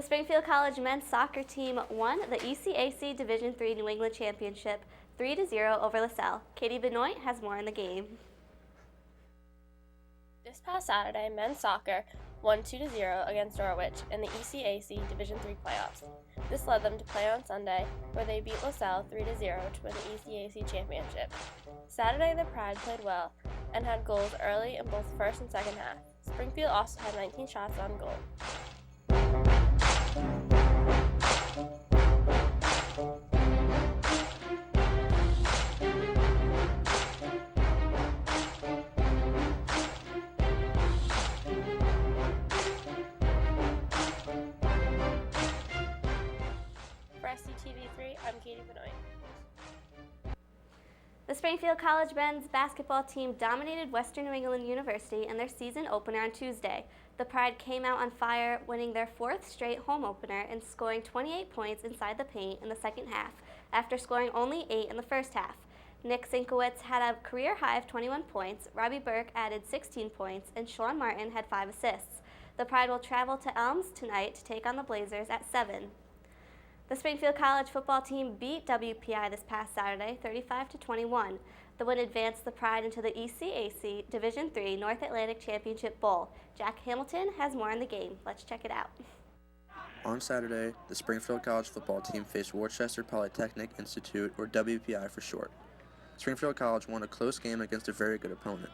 Springfield College men's soccer team won the ECAC Division III New England Championship 3-0 over LaSalle. Katie Benoit has more in the game. This past Saturday, men's soccer won 2-0 against Norwich in the ECAC Division III playoffs. This led them to play on Sunday, where they beat LaSalle 3-0 to win the ECAC championship. Saturday, the Pride played well and had goals early in both first and second half. Springfield also had 19 shots on goal. For SCTV3, I'm Katie Benoit. The Springfield College men's basketball team dominated Western New England University in their season opener on Tuesday. The Pride came out on fire, winning their fourth straight home opener and scoring 28 points inside the paint in the second half, after scoring only 8 in the first half. Nick Sinkowitz had a career high of 21 points, Robbie Burke added 16 points, and Sean Martin had 5 assists. The Pride will travel to Elms tonight to take on the Blazers at 7. The Springfield College football team beat WPI this past Saturday, 35-21. The win advanced the Pride into the ECAC Division III North Atlantic Championship Bowl. Jack Hamilton has more in the game. Let's check it out. On Saturday, the Springfield College football team faced Worcester Polytechnic Institute, or WPI for short. Springfield College won a close game against a very good opponent.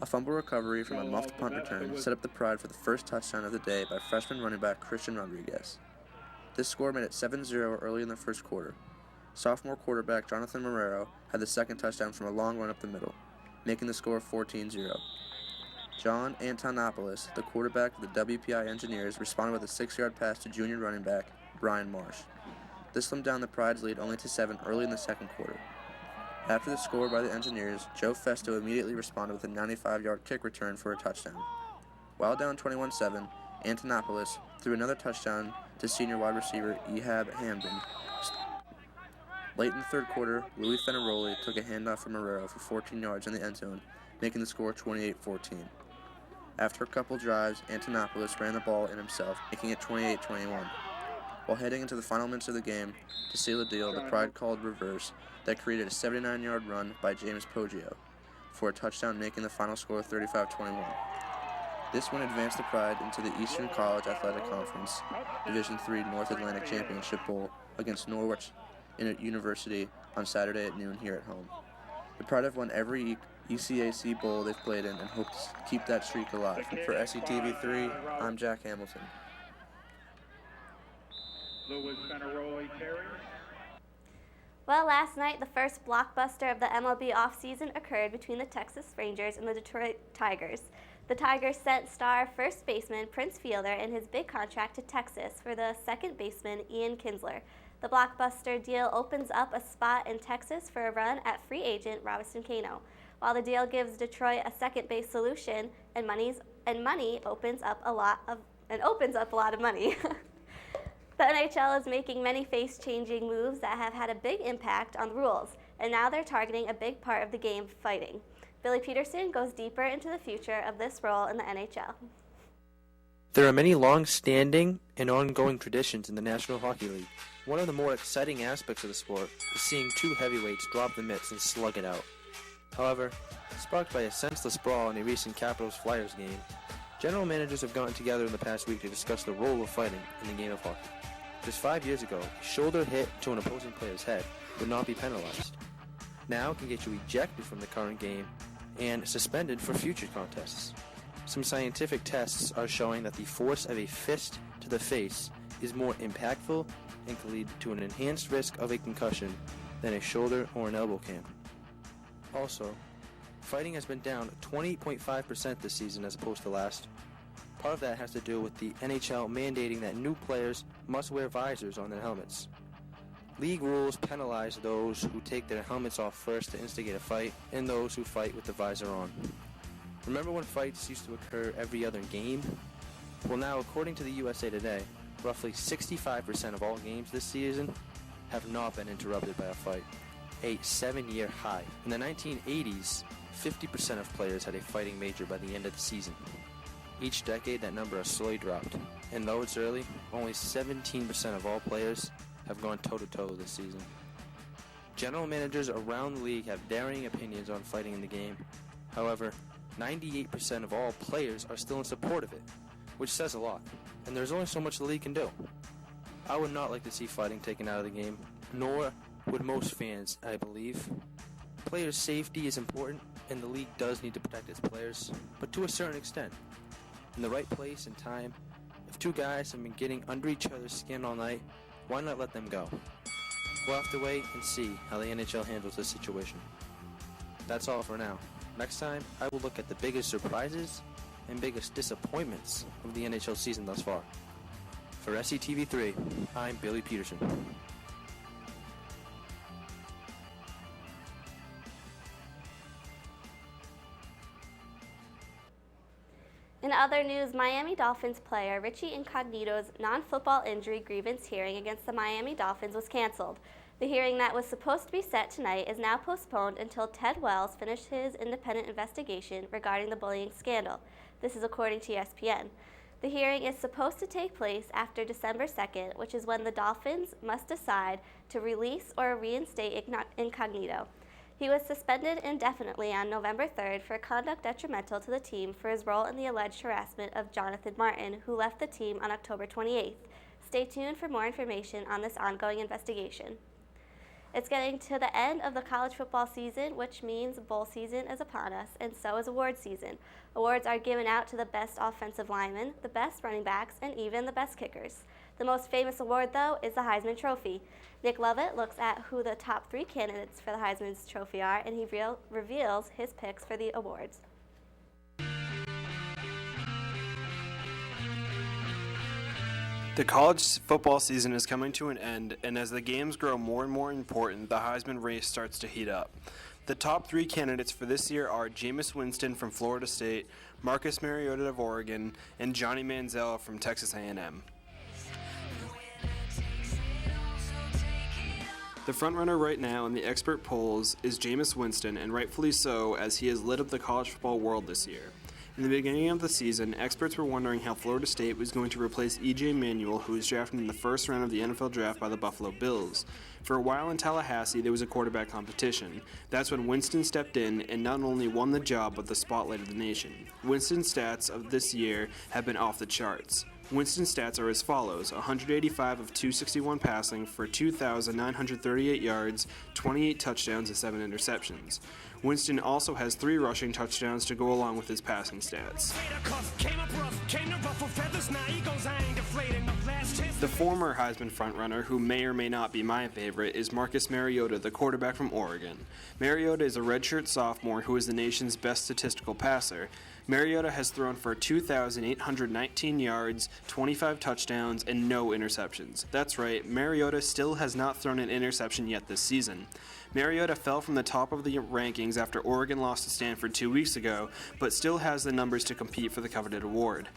A fumble recovery from a muffed punt return set up the Pride for the first touchdown of the day by freshman running back Christian Rodriguez. This score made it 7-0 early in the first quarter. Sophomore quarterback Jonathan Marrero had the second touchdown from a long run up the middle, making the score 14-0. John Antonopoulos, the quarterback of the WPI Engineers, responded with a 6-yard pass to junior running back Brian Marsh. This slimmed down the Pride's lead only to 7 early in the second quarter. After the score by the Engineers, Joe Festo immediately responded with a 95-yard kick return for a touchdown. While down 21-7, Antonopoulos threw another touchdown to senior wide receiver Ehab Hamden. Late in the third quarter, Louis Fenaroli took a handoff from Marrero for 14 yards in the end zone, making the score 28-14. After a couple drives, Antonopoulos ran the ball in himself, making it 28-21. While heading into the final minutes of the game, to seal the deal, the Pride called reverse that created a 79-yard run by James Poggio for a touchdown, making the final score 35-21. This win advanced the Pride into the Eastern College Athletic Conference Division III North Atlantic Championship Bowl against Norwich University on Saturday at noon here at home. The Pride have won every ECAC Bowl they've played in and hope to keep that streak alive. For SCTV3, I'm Jack Hamilton. Well, last night, the first blockbuster of the MLB offseason occurred between the Texas Rangers and the Detroit Tigers. The Tigers sent star first baseman Prince Fielder and his big contract to Texas for the second baseman Ian Kinsler. The blockbuster deal opens up a spot in Texas for a run at free agent Robinson Cano, while the deal gives Detroit a second base solution and money opens up a lot of money. The NHL is making many face-changing moves that have had a big impact on the rules, and now they're targeting a big part of the game, fighting. Billy Peterson goes deeper into the future of this role in the NHL. There are many long-standing and ongoing traditions in the National Hockey League. One of the more exciting aspects of the sport is seeing two heavyweights drop the mitts and slug it out. However, sparked by a senseless brawl in a recent Capitals-Flyers game, general managers have gotten together in the past week to discuss the role of fighting in the game of hockey. Just 5 years ago, a shoulder hit to an opposing player's head would not be penalized. Now it can get you ejected from the current game and suspended for future contests. Some scientific tests are showing that the force of a fist to the face is more impactful and can lead to an enhanced risk of a concussion than a shoulder or an elbow can. Also, fighting has been down 20.5% this season as opposed to last. Part of that has to do with the NHL mandating that new players must wear visors on their helmets. League rules penalize those who take their helmets off first to instigate a fight and those who fight with the visor on. Remember when fights used to occur every other game? Well, now, according to the USA Today, roughly 65% of all games this season have not been interrupted by a fight, a 7-year high. In the 1980s, 50% of players had a fighting major by the end of the season. Each decade, that number has slowly dropped, and though it's early, only 17% of all players have gone toe-to-toe this season. General managers around the league have varying opinions on fighting in the game. However, 98% of all players are still in support of it, which says a lot, and there's only so much the league can do. I would not like to see fighting taken out of the game, nor would most fans, I believe. Players' safety is important, and the league does need to protect its players, but to a certain extent. In the right place and time, if two guys have been getting under each other's skin all night, why not let them go? We'll have to wait and see how the NHL handles this situation. That's all for now. Next time, I will look at the biggest surprises and biggest disappointments of the NHL season thus far. For SCTV3, I'm Billy Peterson. In other news, Miami Dolphins player Richie Incognito's non-football injury grievance hearing against the Miami Dolphins was canceled. The hearing that was supposed to be set tonight is now postponed until Ted Wells finished his independent investigation regarding the bullying scandal. This is according to ESPN. The hearing is supposed to take place after December 2nd, which is when the Dolphins must decide to release or reinstate Incognito. He was suspended indefinitely on November 3rd for conduct detrimental to the team for his role in the alleged harassment of Jonathan Martin, who left the team on October 28th. Stay tuned for more information on this ongoing investigation. It's getting to the end of the college football season, which means bowl season is upon us, and so is award season. Awards are given out to the best offensive linemen, the best running backs, and even the best kickers. The most famous award, though, is the Heisman Trophy. Nick Lovett looks at who the top 3 candidates for the Heisman Trophy are, and he reveals his picks for the awards. The college football season is coming to an end, and as the games grow more and more important, the Heisman race starts to heat up. The top 3 candidates for this year are Jameis Winston from Florida State, Marcus Mariota of Oregon, and Johnny Manziel from Texas A&M. The frontrunner right now in the expert polls is Jameis Winston, and rightfully so, as he has lit up the college football world this year. In the beginning of the season, experts were wondering how Florida State was going to replace E.J. Manuel, who was drafted in the first round of the NFL draft by the Buffalo Bills. For a while in Tallahassee, there was a quarterback competition. That's when Winston stepped in and not only won the job, but the spotlight of the nation. Winston's stats of this year have been off the charts. Winston's stats are as follows: 185 of 261 passing for 2,938 yards, 28 touchdowns, and 7 interceptions. Winston also has 3 rushing touchdowns to go along with his passing stats. The former Heisman frontrunner, who may or may not be my favorite, is Marcus Mariota, the quarterback from Oregon. Mariota is a redshirt sophomore who is the nation's best statistical passer. Mariota has thrown for 2,819 yards, 25 touchdowns, and no interceptions. That's right, Mariota still has not thrown an interception yet this season. Mariota fell from the top of the rankings after Oregon lost to Stanford 2 weeks ago, but still has the numbers to compete for the coveted award.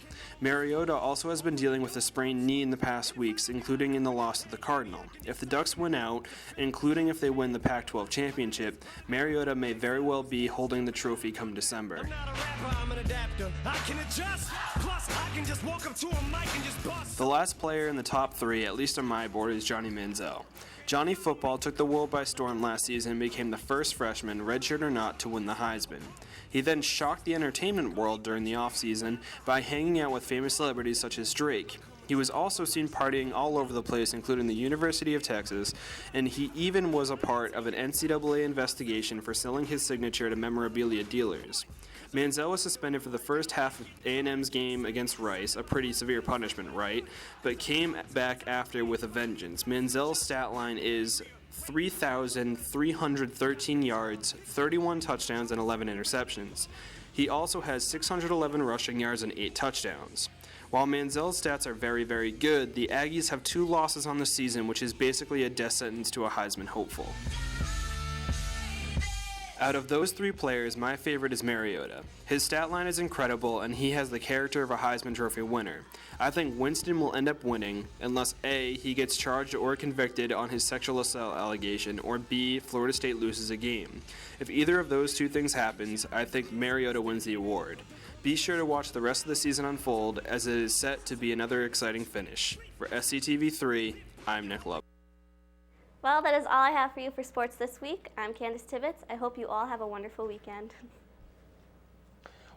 Mariota also has been dealing with a sprained knee in the past weeks, including in the loss to the Cardinal. If the Ducks win out, including if they win the Pac-12 championship, Mariota may very well be holding the trophy come December. The last player in the top 3, at least on my board, is Johnny Manziel. Johnny Football took the world by storm last season and became the first freshman, redshirt or not, to win the Heisman. He then shocked the entertainment world during the offseason by hanging out with famous celebrities such as Drake. He was also seen partying all over the place, including the University of Texas, and he even was a part of an NCAA investigation for selling his signature to memorabilia dealers. Manziel was suspended for the first half of A&M's game against Rice, a pretty severe punishment, right? But came back after with a vengeance. Manziel's stat line is 3,313 yards, 31 touchdowns, and 11 interceptions. He also has 611 rushing yards and 8 touchdowns. While Manziel's stats are very, very good, the Aggies have 2 losses on the season, which is basically a death sentence to a Heisman hopeful. Out of those 3 players, my favorite is Mariota. His stat line is incredible, and he has the character of a Heisman Trophy winner. I think Winston will end up winning, unless A, he gets charged or convicted on his sexual assault allegation, or B, Florida State loses a game. If either of those 2 things happens, I think Mariota wins the award. Be sure to watch the rest of the season unfold, as it is set to be another exciting finish. For SCTV3, I'm Nick Love. Well, that is all I have for you for sports this week. I'm Candace Tibbetts. I hope you all have a wonderful weekend.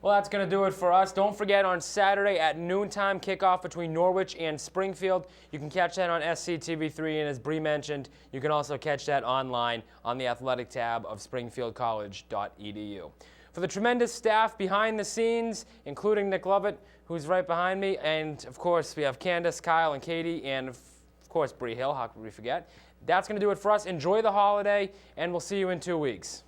Well, that's going to do it for us. Don't forget, on Saturday at noontime, kickoff between Norwich and Springfield. You can catch that on SCTV3, and as Bree mentioned, you can also catch that online on the athletic tab of springfieldcollege.edu. For the tremendous staff behind the scenes, including Nick Lovett, who's right behind me, and of course we have Candace, Kyle, and Katie, and of course Bree Hill, how could we forget? That's going to do it for us. Enjoy the holiday, and we'll see you in 2 weeks.